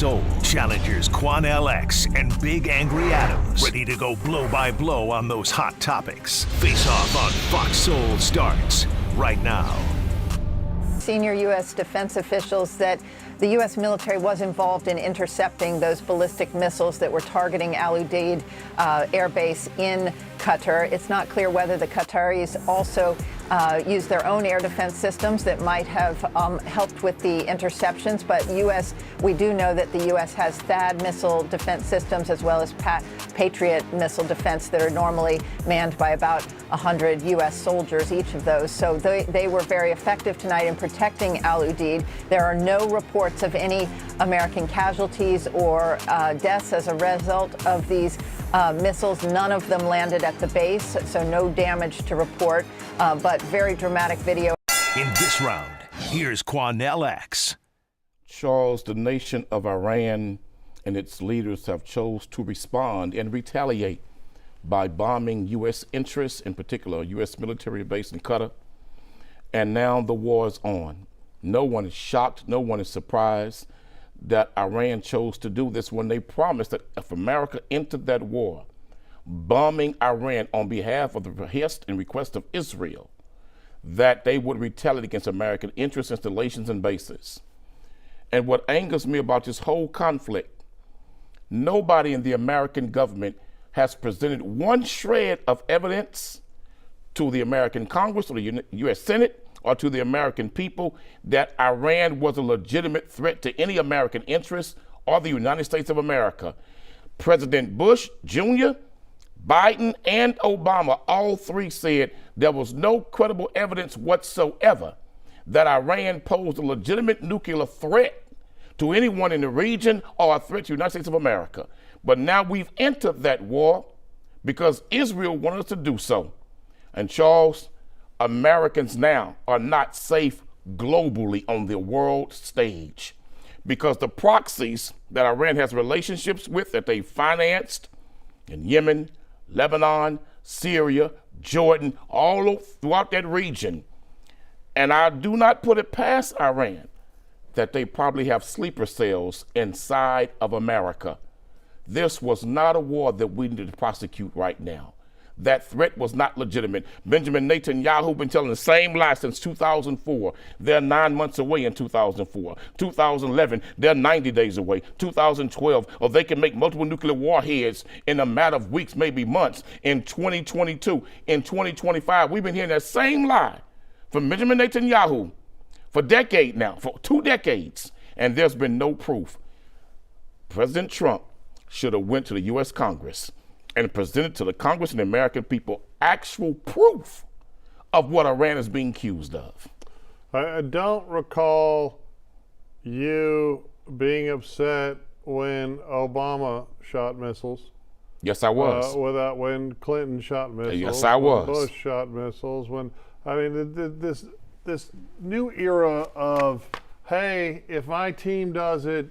Soul challengers Quan LX and Big Angry Adams, ready to go blow by blow on those hot topics. Face Off on Fox Soul starts right now. Senior U.S. defense officials said the U.S. military was involved in intercepting those ballistic missiles that were targeting Al Udeid air base in Qatar. It's not clear whether the Qataris also used their own air defense systems that might have helped with the interceptions. But we do know that the U.S. has THAAD missile defense systems as well as Patriot missile defense that are normally manned by about 100 U.S. soldiers, each of those. So they were very effective tonight in protecting Al Udeid. There are no reports of any American casualties or deaths as a result of these missiles. None of them landed at the base, so no damage to report, but very dramatic video. In this round, here's Quan LX. Charles, the nation of Iran and its leaders have chose to respond and retaliate by bombing U.S. interests, in particular a U.S. military base in Qatar. And now the war is on. No one is shocked, no one is surprised that Iran chose to do this when they promised that if America entered that war, bombing Iran on behalf of the behest and request of Israel, that they would retaliate against American interests, installations, and bases. And what angers me about this whole conflict, nobody in the American government has presented one shred of evidence to the American Congress or the U.S. Senate or to the American people that Iran was a legitimate threat to any American interest or the United States of America. President Bush Jr., Biden, and Obama, all three said there was no credible evidence whatsoever that Iran posed a legitimate nuclear threat to anyone in the region or a threat to the United States of America. But now we've entered that war because Israel wanted us to do so. And Charles, Americans now are not safe globally on the world stage because the proxies that Iran has relationships with, that they financed in Yemen, Lebanon, Syria, Jordan, all throughout that region. And I do not put it past Iran that they probably have sleeper cells inside of America. This was not a war that we need to prosecute right now. That threat was not legitimate. Benjamin Netanyahu been telling the same lie since 2004. They're 9 months away in 2004. 2011, they're 90 days away. 2012, or they can make multiple nuclear warheads in a matter of weeks, maybe months. In 2022, in 2025, we've been hearing that same lie from Benjamin Netanyahu for decades now, for 2 decades, and there's been no proof. President Trump should have went to the U.S. Congress and presented to the Congress and the American people actual proof of what Iran is being accused of. I don't recall you being upset when Obama shot missiles. Yes, I was. When Clinton shot missiles. Yes, I was. When Bush shot missiles. This new era of, hey, if my team does it,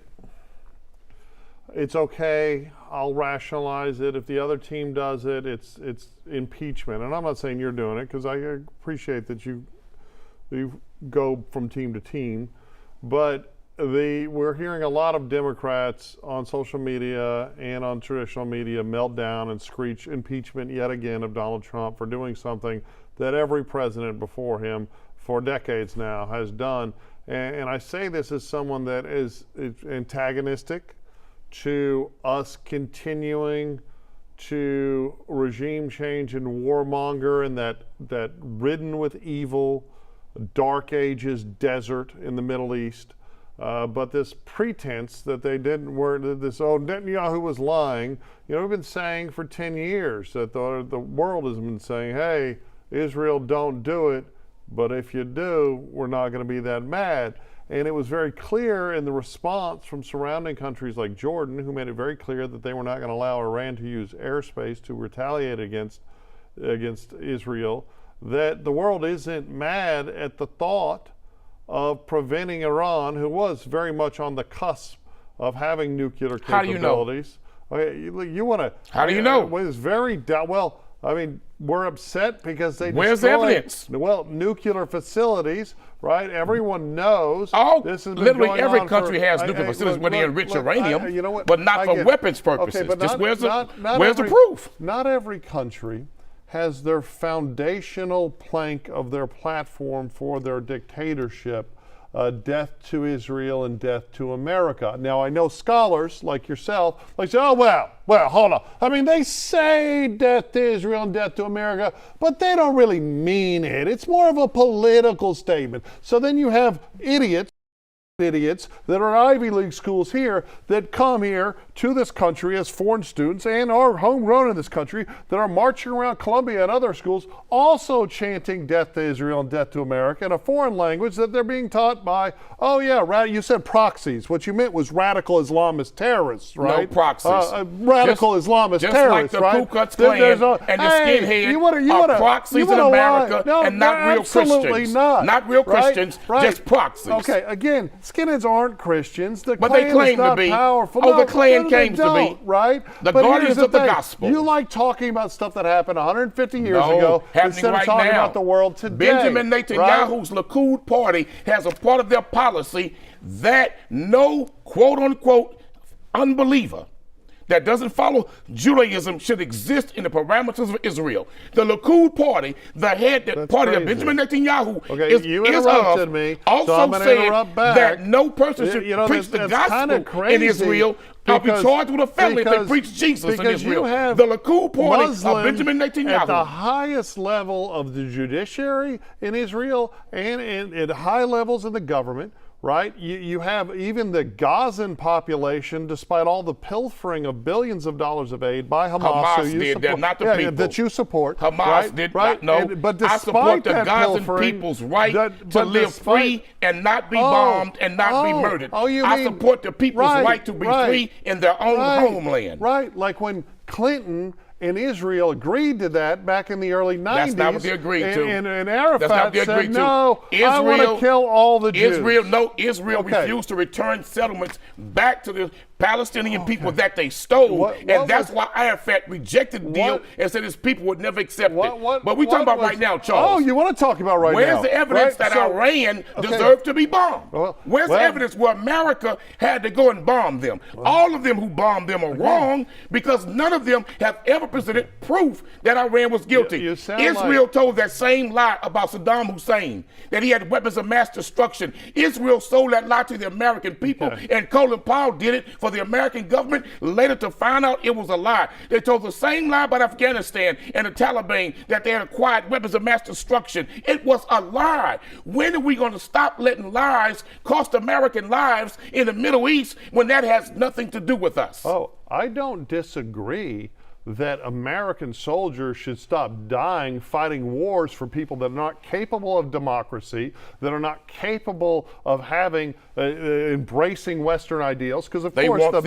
it's okay, I'll rationalize it. If the other team does it, it's impeachment. And I'm not saying you're doing it, because I appreciate that you go from team to team. But we're hearing a lot of Democrats on social media and on traditional media melt down and screech impeachment yet again of Donald Trump for doing something that every president before him for decades now has done. And I say this as someone that is antagonistic to us continuing to regime change and warmonger and that ridden with evil, dark ages desert in the Middle East. But this pretense that they didn't, Netanyahu was lying. You know, we've been saying for 10 years that the world has been saying, hey, Israel, don't do it. But if you do, we're not going to be that mad. And it was very clear in the response from surrounding countries like Jordan, who made it very clear that they were not going to allow Iran to use airspace to retaliate against Israel, that the world isn't mad at the thought of preventing Iran, who was very much on the cusp of having nuclear capabilities. How do you know? Okay, you want to. How do you know? It's very well. I mean, we're upset because they Where's destroyed, evidence? well, nuclear facilities, right? Everyone knows. Oh, this has been literally going every on country for, has nuclear facilities where they enrich uranium, you know what? but not I for get it. weapons purposes. Okay, but Just where's the every, proof? Not every country has their foundational plank of their platform for their dictatorship, death to Israel and death to America. Now, I know scholars like yourself, like say, oh, well, hold on. I mean, they say death to Israel and death to America, but they don't really mean it. It's more of a political statement. So then you have idiots that are Ivy League schools here that come here to this country as foreign students and are homegrown in this country that are marching around Columbia and other schools also chanting death to Israel and death to America in a foreign language that they're being taught by, oh yeah, you said proxies. What you meant was radical Islamist terrorists, right? No proxies. Radical Islamist terrorists, like right? the Ku Klux Klan and the skinhead are proxies in America and not real Christians. Not real Christians, just proxies. Okay, again, skinheads aren't Christians. The but Klan they claim is not to be. Powerful. Oh, no, the Klan claims to don't, be. Right? The but guardians here's of the thing. gospel. You like talking about stuff that happened 150 years ago instead of talking about the world today. Benjamin Netanyahu's Likud party has a part of their policy that no quote-unquote unbeliever that doesn't follow Judaism should exist in the parameters of Israel. The Likud party, the head party that Benjamin Netanyahu is me, also so said that no person should preach the gospel in Israel. I'll be charged with a felony if they preach Jesus in Israel. The Likud party of Benjamin Netanyahu. At the highest level of the judiciary in Israel and at high levels in the government, right? You have even the Gazan population, despite all the pilfering of billions of dollars of aid by Hamas, who you support, not the people that you support. Hamas did not know. But I support the Gazan pilfering, people's right to live free and not be bombed and not be murdered. I support the people's right to be free in their own homeland. Right, like when Clinton and Israel agreed to that back in the early 90s. That's not what they agreed to. And Arafat said, no, I want to kill all the Jews. Israel refused to return settlements back to the Palestinian people that they stole. That's why Arafat rejected the deal and said his people would never accept it. But we're talking about right now, Charles. Oh, you want to talk about right now? Where's the evidence that Iran deserved to be bombed? Where's the evidence where America had to go and bomb them? All of them who bombed them are wrong because none of them have ever presented proof that Iran was guilty. Israel told that same lie about Saddam Hussein, that he had weapons of mass destruction. Israel sold that lie to the American people, and Colin Powell did it for the American government later to find out it was a lie. They told the same lie about Afghanistan and the Taliban, that they had acquired weapons of mass destruction. It was a lie. When are we going to stop letting lies cost American lives in the Middle East when that has nothing to do with us? Oh, I don't disagree that American soldiers should stop dying fighting wars for people that are not capable of democracy, that are not capable of having embracing Western ideals. Because of course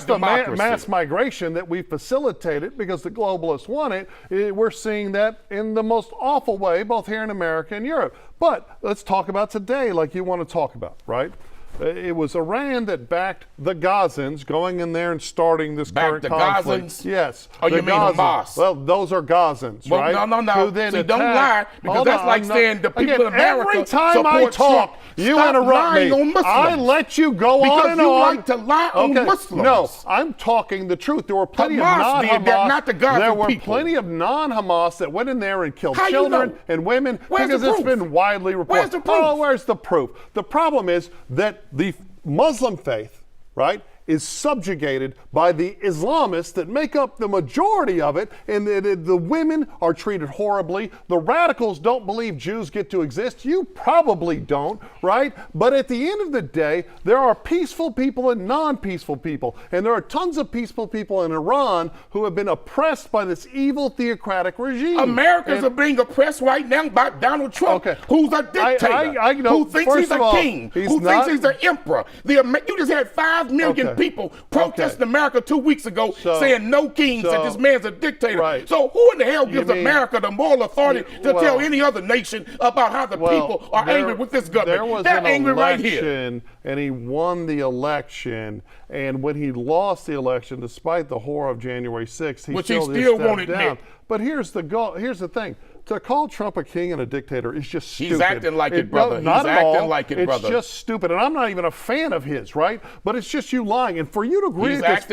the mass migration that we facilitated because the globalists want it, we're seeing that in the most awful way, both here in America and Europe. But let's talk about today, like you want to talk about, right? It was Iran that backed the Gazans going in there and starting this current conflict. Gazans? Yes. Oh, you mean Hamas? Well, those are Gazans, right? No. See, don't lie, because that's like saying the people in America every time I talk, you interrupt me. I let you go on and on. Because you like to lie on Muslims. No, I'm talking the truth. There were plenty of non-Hamas. Not the Gazan there were people. plenty of non-Hamas that went in there and killed children and women because it's been widely reported. Where's the proof? Oh, where's the proof? The problem is that the Muslim faith, right, is subjugated by the Islamists that make up the majority of it, and the women are treated horribly. The radicals don't believe Jews get to exist. You probably don't, right? But at the end of the day, there are peaceful people and non-peaceful people, and there are tons of peaceful people in Iran who have been oppressed by this evil theocratic regime. Americans are being oppressed right now by Donald Trump, who's a dictator, I know, who thinks he's a king, who thinks he's an emperor. You just had 5 million people protesting America 2 weeks ago saying no kings, that this man's a dictator. Right. So who in the hell gives America the moral authority to tell any other nation about how the people are angry with this government? They're angry right here. And he won the election. And when he lost the election, despite the horror of January 6th, he still won't admit. But here's the goal. Here's the thing. To call Trump a king and a dictator is just stupid. He's acting like it, brother. Not He's at all. acting like it, brother. It's just stupid. And I'm not even a fan of his, right? But it's just you lying. And for you to agree He's with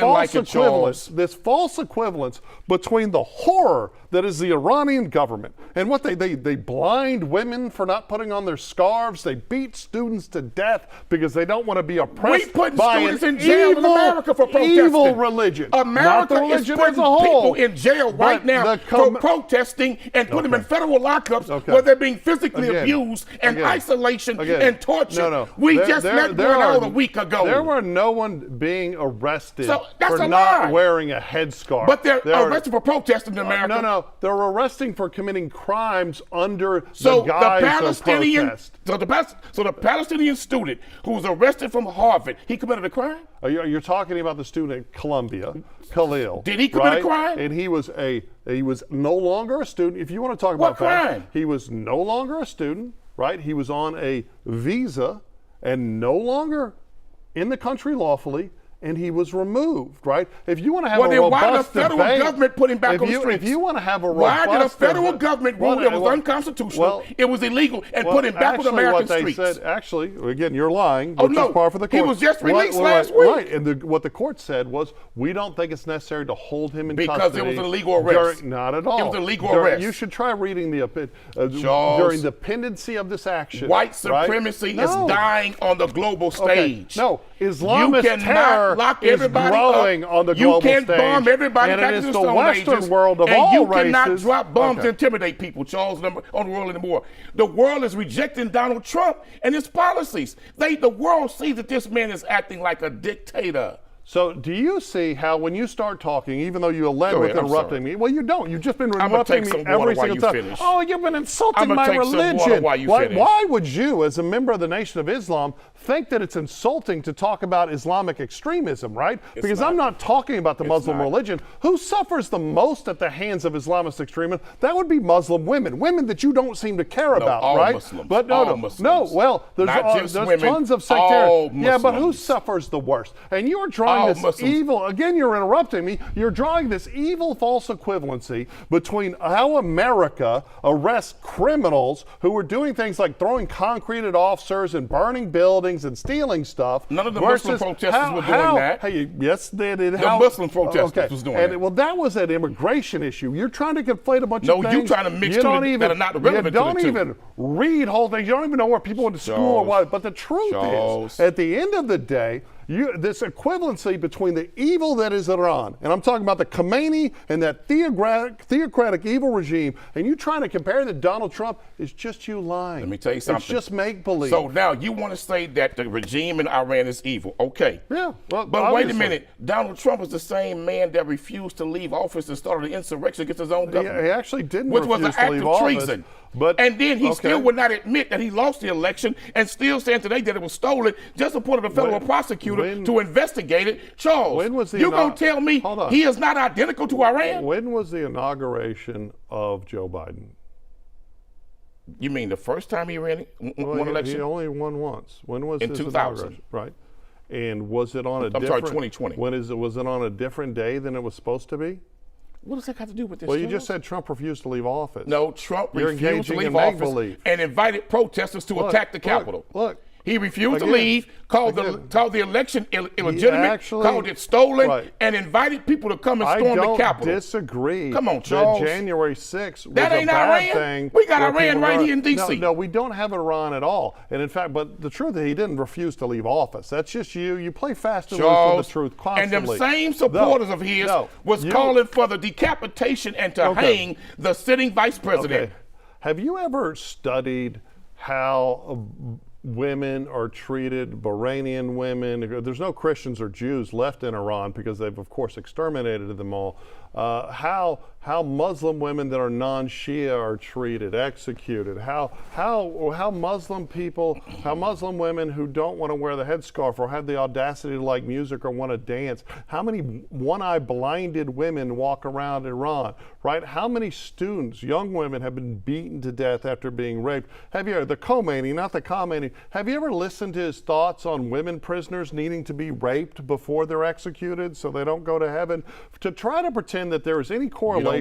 this false equivalence between the horror that is the Iranian government and what they blind women for not putting on their scarves. They beat students to death because they don't want to be oppressed by an evil religion. America is putting people in jail right now for protesting and putting them in federal lockups where they're being physically abused and isolation and torture. We just met one out a week ago. There were no one being arrested for not wearing a headscarf. But they're arrested for protesting in America. No, they're arresting for committing crimes under the guise of protest. So the Palestinian student who was arrested from Harvard, he committed a crime? You're talking about the student at Columbia, Khalil. Did he commit a crime? And he was no longer a student. If you want to talk about crime? He was no longer a student, right? He was on a visa and no longer in the country lawfully. And he was removed, right? If you want to have a robust why did the federal government put him back on the streets? If you want to have a robust why did the federal government rule it was unconstitutional, it was illegal, and put him back on American streets? Again, you're lying, which is par for the court. He was just released last week. Right, and what the court said was, we don't think it's necessary to hold him in custody. Because it was an illegal arrest. Not at all. It was an illegal arrest. You should try reading during the pendency of this action. White supremacy is dying on the global stage. No, Islamist terror is growing on the global stage. You can't bomb everybody back in the Stone Ages. Western world of and all you races. Cannot drop bombs to intimidate people, Charles, on the world anymore. The world is rejecting Donald Trump and his policies. The world sees that this man is acting like a dictator. So do you see how when you start talking, even though you led with interrupting me, well, you don't. You've just been interrupting me every single time. Finish. Oh, you've been insulting my religion. Why would you, as a member of the Nation of Islam, think that it's insulting to talk about Islamic extremism, right? Because I'm not talking about the Muslim religion. Who suffers the most at the hands of Islamist extremism? That would be Muslim women that you don't seem to care about, right? Muslims, but no. Well, there's tons of sectarians. Yeah, but who suffers the worst? And you are drawing this evil, again, you're interrupting me, you're drawing this evil false equivalency between how America arrests criminals who are doing things like throwing concrete at officers and burning buildings and stealing stuff. None of the Muslim protesters were doing that. Yes, they did. The Muslim protesters was doing that. Well, that was an immigration issue. You're trying to conflate a bunch of things. No, you're trying to mix two that are not relevant to the two. You don't even read whole things. You don't even know where people went to school or what. But the truth is, at the end of the day, this equivalency between the evil that is Iran, and I'm talking about the Khomeini and that theocratic evil regime, and you trying to compare that Donald Trump is just you lying. Let me tell you something. It's just make-believe. So now you want to say that the regime in Iran is evil. Okay. Yeah. Well, but obviously. Wait a minute. Donald Trump is the same man that refused to leave office and started an insurrection against his own government. He actually didn't which was an act of treason. And then he still would not admit that he lost the election and still saying today that it was stolen, just appointed a federal prosecutor to investigate it. Charles, you're going to tell me he is not identical to Iran? When was the inauguration of Joe Biden? You mean the first time he ran one election? He only won once. When was his 2000. inauguration? Right. And was it on a I'm sorry, 2020. Was it on a different day than it was supposed to be? What does that have to do with this? Well, you just said Trump refused to leave office. No, Trump refused to leave office and invited protesters to attack the Capitol. Look. He refused to leave, called the election illegitimate, called it stolen, and invited people to come and storm the Capitol. I don't disagree. Come on, Charles. That January 6th was that ain't a bad Iran. thing. We got Iran right here in D.C. No, we don't have Iran at all. And in fact, but the truth is he didn't refuse to leave office. That's just you. You play fast and loose with the truth constantly. And them same supporters of his was calling for the decapitation and to hang the sitting vice president. Have you ever studied how women are treated, Bahrainian women, there's no Christians or Jews left in Iran because they've of course exterminated them all. How Muslim women that are non-Shia are treated, executed, how Muslim people, how Muslim women who don't want to wear the headscarf or have the audacity to like music or want to dance, how many one-eye blinded women walk around Iran, right? How many students, young women, have been beaten to death after being raped? Have you, the Khomeini, not the Khamenei, have you ever listened to his thoughts on women prisoners needing to be raped before they're executed so they don't go to heaven? To try to pretend that there is any correlation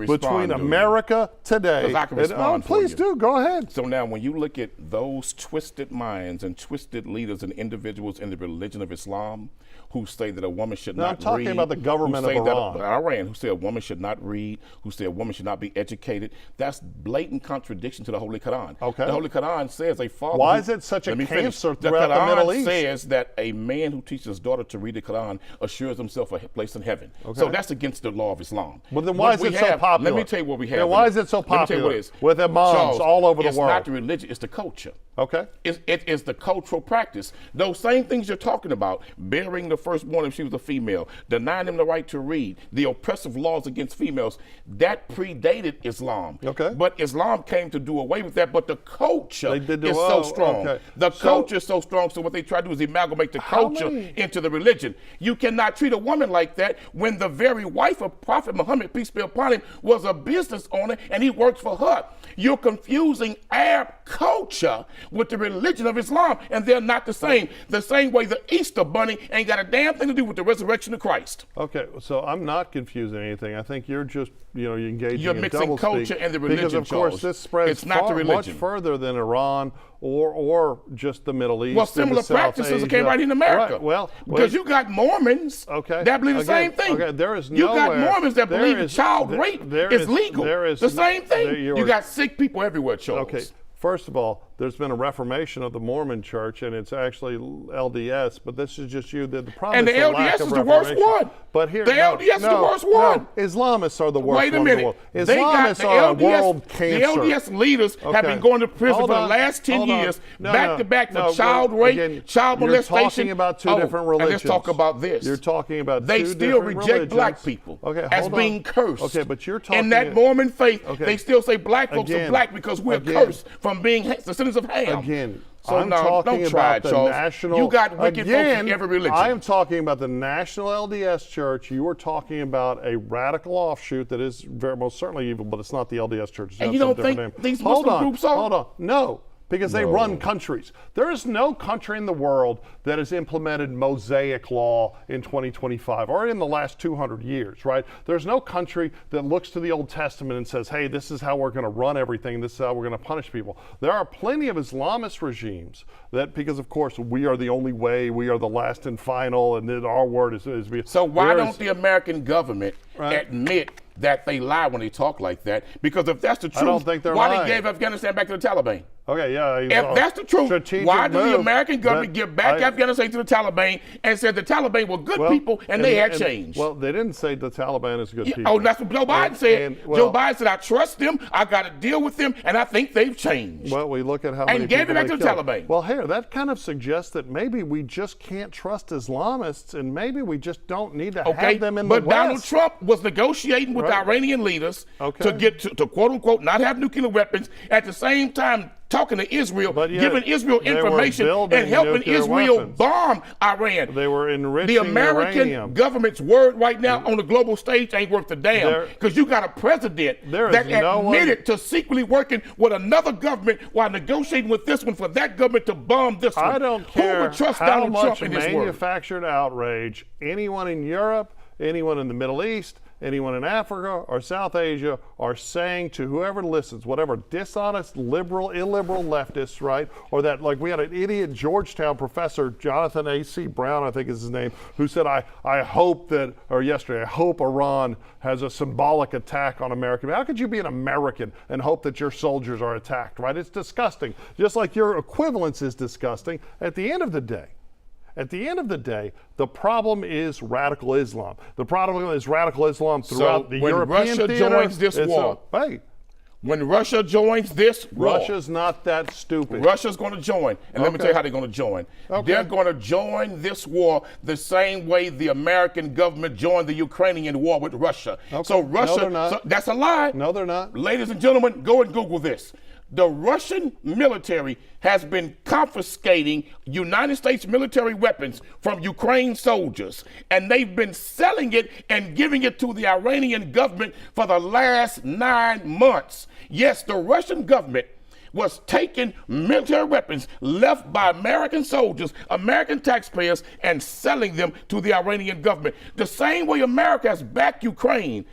between America today. 'Cause I can respond for please you. do, go ahead. So now when you look at those twisted minds and twisted leaders and individuals in the religion of Islam who say that a woman should not read. I'm talking about the government of Iran. Who say a woman should not read, who say a woman should not be educated. That's blatant contradiction to the Holy Quran. Okay. The Holy Quran says a father. Why is it such a cancer throughout the Middle East? The Quran says that a man who teaches his daughter to read the Quran assures himself a place in heaven. Okay. So that's against the law of Islam. Well, then why is it so popular? Let me tell you what we have. Then why is it so popular? Let me tell you what it is. With imams Charles, all over the it's world. It's not the religion, it's the culture. Okay. It is the cultural practice. Those same things you're talking about, burying the firstborn if she was a female, denying them the right to read, the oppressive laws against females, that predated Islam. Okay. But Islam came to do away with that, but the culture is so strong. Okay. The culture is so strong, so what they try to do is amalgamate the culture into the religion. You cannot treat a woman like that when the very wife of Prophet Muhammad, peace be upon him, was a business owner and he works for her. You're confusing Arab culture with the religion of Islam, and they're not the same. The same way the Easter bunny ain't got a damn thing to do with the resurrection of Christ. Okay, so I'm not confusing anything. I think you're just, you're engaging You're in mixing doublespeak culture and the religion, because of Charles. course this spreads It's not the religion. much further than Iran or just the Middle East. Well, similar practices came right in America. Right, well, because you got Mormons that believe the same thing. Okay, there is you got Mormons that believe child rape is legal. There is the same thing. You got sick people everywhere, Charles. Okay. First of all, there's been a reformation of the Mormon church, and it's actually LDS, but this is just you. The problem and is the LDS is the worst one. But here, the LDS is the worst one. Islamists are the worst one. Wait a minute. Islamists are a world cancer. The LDS leaders have been going to prison for the last 10 years, back to back for child rape, child molestation. You're talking about two different religions. And let's talk about this. You're talking about they two still different reject religions. black people as being cursed. Okay, but you're talking in that Mormon faith. They still say black folks are black because we're cursed from being descendants of Ham. Again, so I'm talking about the Charles. national. You got wicked folks in every religion. I am talking about the national LDS church. You are talking about a radical offshoot that is very most certainly evil, but it's not the LDS church. It's and you don't think these Muslim groups are? Hold on. No. Because they run countries. There is no country in the world that has implemented Mosaic law in 2025 or in the last 200 years, right? There's no country that looks to the Old Testament and says, hey, this is how we're going to run everything. This is how we're going to punish people. There are plenty of Islamist regimes that, because of course we are the only way, we are the last and final, and then our word is so why don't the American government admit that they lie when they talk like that? Because if that's the truth, I don't think they're why lying. they gave Afghanistan back to the Taliban? Okay, yeah. If that's the truth, why did the American government give back Afghanistan to the Taliban and said the Taliban were good people and they had changed? Well, they didn't say the Taliban is good people. Oh, that's what Joe Biden said. Joe Biden said, I trust them, I got to deal with them, and I think they've changed. Well, we look at how many and gave people it back they to the killed. Taliban. Well, here, that kind of suggests that maybe we just can't trust Islamists, and maybe we just don't need to have them in the West. But Donald Trump was negotiating with the Iranian leaders to get to quote unquote not have nuclear weapons, at the same time talking to Israel, giving Israel information and helping Israel bomb Iran. They were enriching the American uranium. Government's word right now on the global stage ain't worth a damn, because you got a president that admitted to secretly working with another government while negotiating with this one for that government to bomb this one. I don't care Who would trust how Donald much Trump in this word? manufactured outrage anyone in Europe, anyone in the Middle East, anyone in Africa or South Asia are saying to whoever listens, whatever dishonest, liberal, illiberal leftists, right? Or that, like we had an idiot Georgetown professor, Jonathan A.C. Brown, I think is his name, who said, I hope that, or yesterday, I hope Iran has a symbolic attack on America. How could you be an American and hope that your soldiers are attacked, right? It's disgusting. Just like your equivalence is disgusting. At the end of the day, the problem is radical Islam. The problem is radical Islam throughout the European theater. When Russia joins this war, When Russia joins this war, Russia's not that stupid. Russia's going to join. And let me tell you how they're going to join. Okay. They're going to join this war the same way the American government joined the Ukrainian war with Russia. Okay. So Russia, No, they're not. so that's a lie. No, they're not. Ladies and gentlemen, go and Google this. The Russian military has been confiscating United States military weapons from Ukraine soldiers, and they've been selling it and giving it to the Iranian government for the last 9 months. Yes, the Russian government was taking military weapons left by American soldiers, American taxpayers, and selling them to the Iranian government. The same way America has backed Ukraine,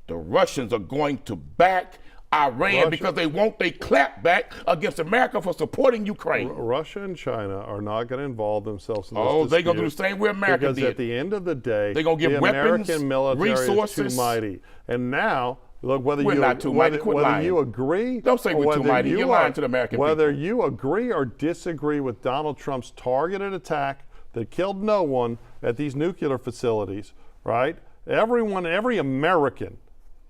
the Russians are going to back Iran because they want they clap back against America for supporting Ukraine. Russia and China are not going to involve themselves in this Oh, they're dispute going to do the same way America because did. at the end of the day, They're gonna give the weapons, American military resources. is too mighty. And now, look, whether We're you not too mighty. Quit whether lying. you agree, Don't say or we're too whether mighty. you You're lying to the American whether people. you agree or disagree with Donald Trump's targeted attack that killed no one at these nuclear facilities, right? Everyone, every American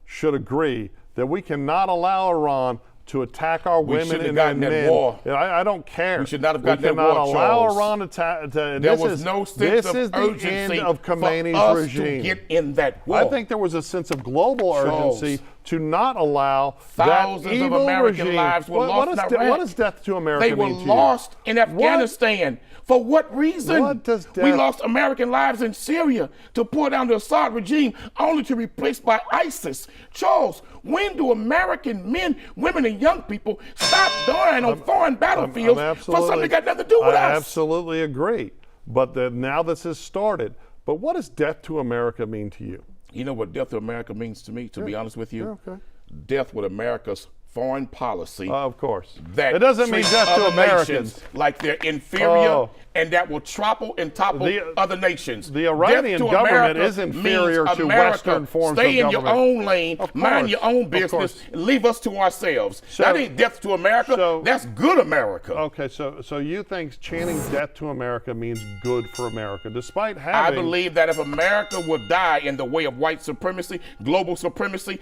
should agree that we cannot allow Iran to attack our women shouldn't have and gotten that men. war. I don't care. We should not have gotten that We cannot war, allow Charles. Iran to There was no sense this of is the urgency end of for Khomeini's us regime. to get in that war. I think there was a sense of global Charles, urgency to not allow thousands that of evil American regime. lives were lost in Iraq. What does death to America They were mean to you? lost in Afghanistan. For what reason? What does We death- lost American lives in Syria to pour down the Assad regime, only to be replaced by ISIS. Charles, when do American men, women, and young people stop dying on foreign battlefields for something that got nothing to do with I us? absolutely agree. But now this has started. But what does death to America mean to you? You know what death to America means to me, to be honest with you? Yeah, okay. Death with America's foreign policy. Of course. That It doesn't mean treats death to other Americans. nations like they're inferior Oh. and that will topple and topple other nations. the Iranian Death to government America is inferior means to America, Western forms stay of in your government. own lane, Of mind course. your own Of business, course. and leave us to ourselves. So- that ain't death to America. so- That's good America. Okay, so you think chanting death to America means good for America, despite I having... believe that if America would die in the way of white supremacy, global supremacy,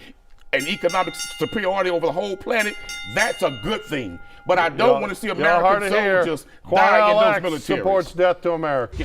and economic superiority over the whole planet, that's a good thing. But I don't want to see American soldiers die in those militaries. supports death to America.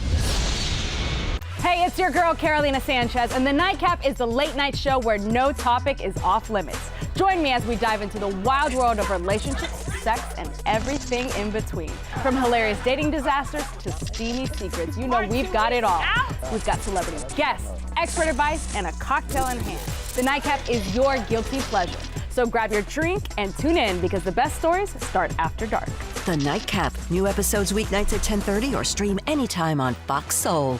Hey, it's your girl, Carolina Sanchez, and The Nightcap is the late night show where no topic is off limits. Join me as we dive into the wild world of relationships, sex, and everything in between. From hilarious dating disasters to steamy secrets, you know we've got it all. We've got celebrity guests, expert advice, and a cocktail in hand. The Nightcap is your guilty pleasure. So grab your drink and tune in because the best stories start after dark. The Nightcap. New episodes weeknights at 10:30 or stream anytime on Fox Soul.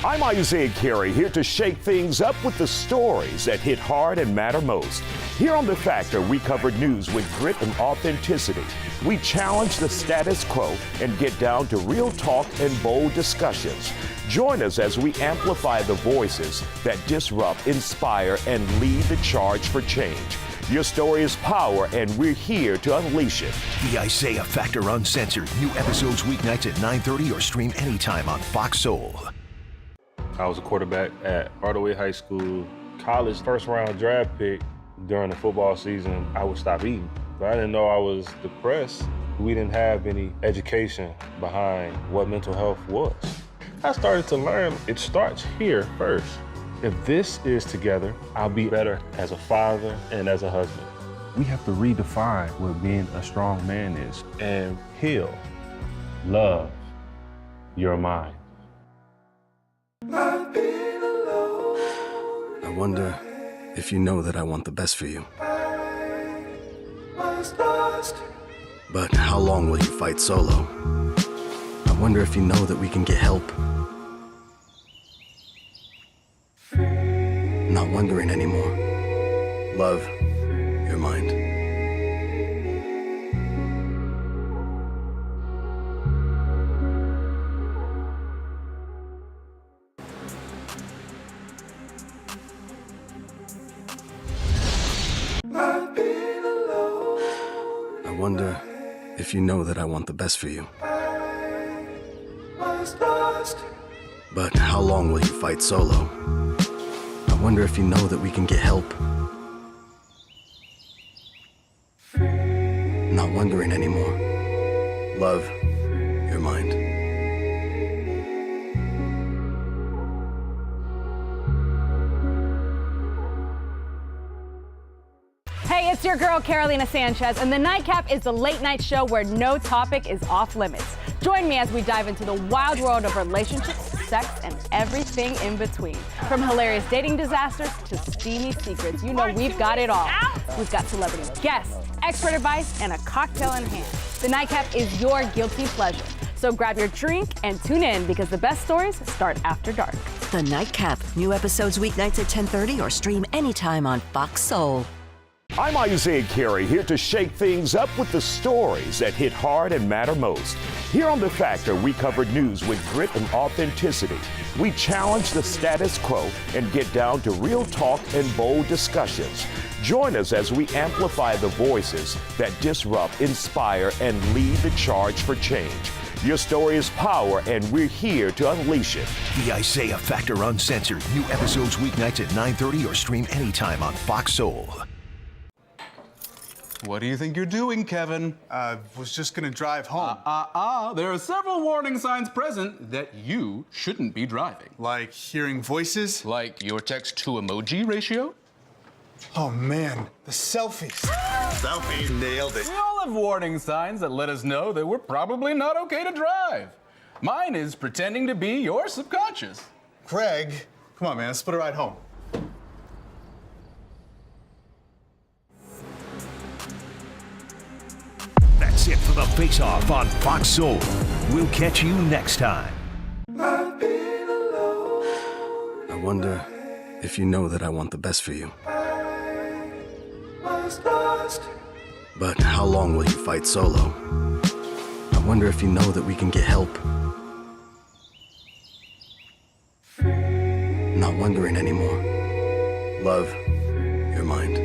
I'm Isaiah Carey, here to shake things up with the stories that hit hard and matter most. Here on The Factor, we cover news with grit and authenticity. We challenge the status quo and get down to real talk and bold discussions. Join us as we amplify the voices that disrupt, inspire, and lead the charge for change. Your story is power, and we're here to unleash it. The Isaiah Factor Uncensored. New episodes weeknights at 9:30 or stream anytime on Fox Soul. I was a quarterback at Hardaway High School. College first round draft pick. During the football season, I would stop eating. But I didn't know I was depressed. We didn't have any education behind what mental health was. I started to learn it starts here first. If this is together, I'll be better as a father and as a husband. We have to redefine what being a strong man is and heal, love your mind. I wonder if you know that I want the best for you. But how long will you fight solo? I wonder if you know that we can get help. Not wondering anymore. Love your mind. I wonder if you know that I want the best for you. But how long will you fight solo? I wonder if you know that we can get help. not wondering anymore. Love, your mind. Hey, it's your girl, Carolina Sanchez, and The Nightcap is the late night show where no topic is off limits. Join me as we dive into the wild world of relationships, sex, and everything in between. From hilarious dating disasters to steamy secrets, you know we've got it all. We've got celebrity guests, expert advice, and a cocktail in hand. The Nightcap is your guilty pleasure. So grab your drink and tune in because the best stories start after dark. The Nightcap. New episodes weeknights at 10:30 or stream anytime on Fox Soul. I'm Isaiah Carey, here to shake things up with the stories that hit hard and matter most. Here on The Factor, we cover news with grit and authenticity. We challenge the status quo and get down to real talk and bold discussions. Join us as we amplify the voices that disrupt, inspire, and lead the charge for change. Your story is power, and we're here to unleash it. The Isaiah Factor Uncensored. New episodes weeknights at 9:30 or stream anytime on Fox Soul. What do you think you're doing, Kevin? Was just gonna drive home. There are several warning signs present that you shouldn't be driving. Like hearing voices? Like your text-to-emoji ratio? Oh man, the selfies. Selfie, nailed it. We all have warning signs that let us know that we're probably not okay to drive. Mine is pretending to be your subconscious. Craig, come on man, let's split a ride home. That's it for the Face Off on Fox Soul. We'll catch you next time. I wonder if you know that I want the best for you. But how long will you fight solo? I wonder if you know that we can get help. Not wondering anymore. Love, your mind.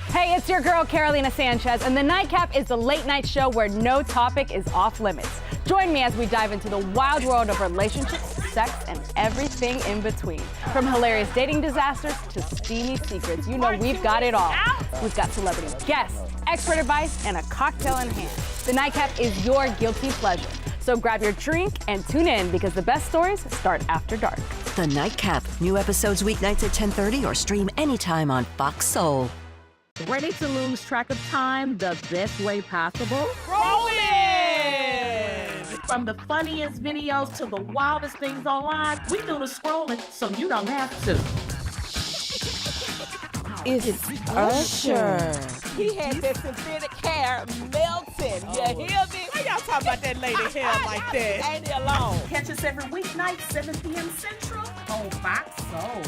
Hey, it's your girl, Carolina Sanchez, and The Nightcap is the late night show where no topic is off limits. Join me as we dive into the wild world of relationships, sex, and everything in between. From hilarious dating disasters to steamy secrets, you know we've got it all. We've got celebrity guests, expert advice, and a cocktail in hand. The Nightcap is your guilty pleasure. So grab your drink and tune in because the best stories start after dark. The Nightcap. New episodes weeknights at 10:30 or stream anytime on Fox Soul. Ready to lose track of time the best way possible? Rolling! From the funniest videos to the wildest things online, we do the scrolling so you don't have to. It's Usher. He had that synthetic hair melting. You hear me? Why y'all talking about that lady hair like that? Ain't he alone? Catch us every weeknight, 7 p.m. Central on Fox Soul.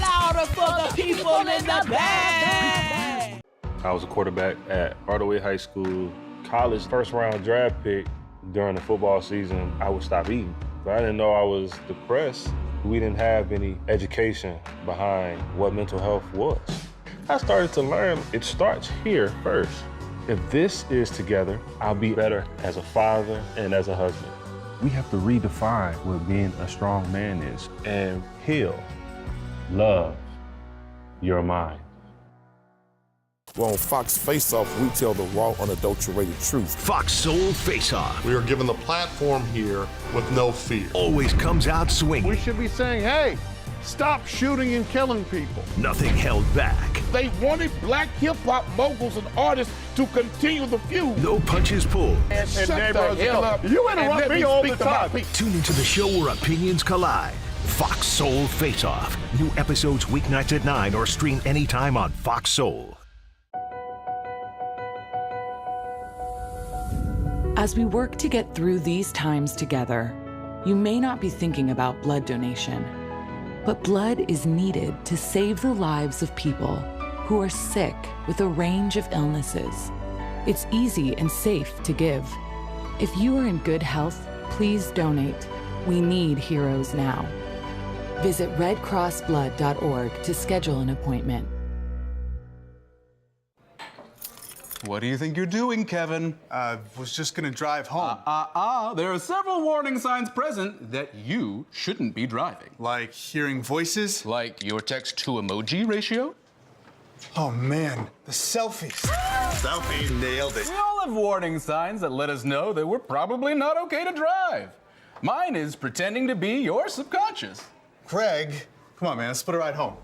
Louder for the people in the back. I was a quarterback at Hardaway High School. College first round draft pick. During the football season, I would stop eating. But I didn't know I was depressed. We didn't have any education behind what mental health was. I started to learn it starts here first. If this is together, I'll be better as a father and as a husband. We have to redefine what being a strong man is and heal, love your mind. Well, on Fox Face Off, we tell the raw, unadulterated truth. Fox Soul Face Off. We are given the platform here with no fear. Always comes out swinging. We should be saying, hey, stop shooting and killing people. Nothing held back. They wanted black hip-hop moguls and artists to continue the feud. No punches pulled. And shut the hell up. You interrupt me all the time. Tune into the show where opinions collide. Fox Soul Face Off. New episodes weeknights at 9 or stream anytime on Fox Soul. As we work to get through these times together, you may not be thinking about blood donation, but blood is needed to save the lives of people who are sick with a range of illnesses. It's easy and safe to give. If you are in good health, please donate. We need heroes now. Visit redcrossblood.org to schedule an appointment. What do you think you're doing, Kevin? Was just gonna drive home. There are several warning signs present that you shouldn't be driving. Like hearing voices? Like your text-to-emoji ratio? Oh man, the selfies. Selfie nailed it. We all have warning signs that let us know that we're probably not okay to drive. Mine is pretending to be your subconscious. Craig, come on man, let's put a ride home.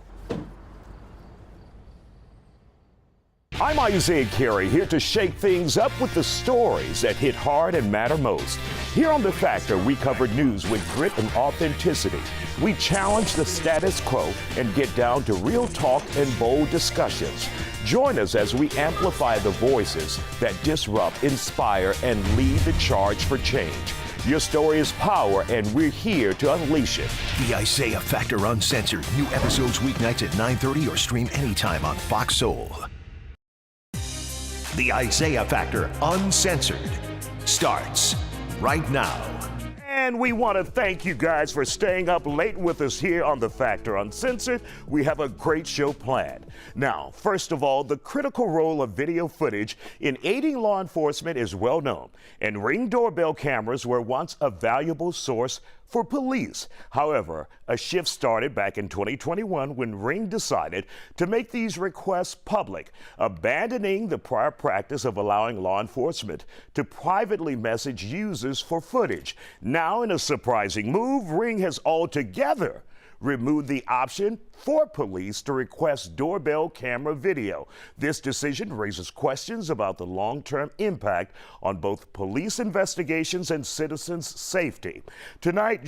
I'm Isaiah Carey, here to shake things up with the stories that hit hard and matter most. Here on The Factor, we cover news with grit and authenticity. We challenge the status quo and get down to real talk and bold discussions. Join us as we amplify the voices that disrupt, inspire, and lead the charge for change. Your story is power, and we're here to unleash it. The Isaiah Factor Uncensored. New episodes weeknights at 9:30 or stream anytime on Fox Soul. The Isaiah Factor Uncensored starts right now. And we want to thank you guys for staying up late with us here on The Factor Uncensored. We have a great show planned. Now, first of all, the critical role of video footage in aiding law enforcement is well known, and Ring doorbell cameras were once a valuable source for police. However, a shift started back in 2021 when Ring decided to make these requests public, abandoning the prior practice of allowing law enforcement to privately message users for footage. Now, in a surprising move, Ring has altogether removed the option for police to request doorbell camera video. This decision raises questions about the long-term impact on both police investigations and citizens' safety. Tonight,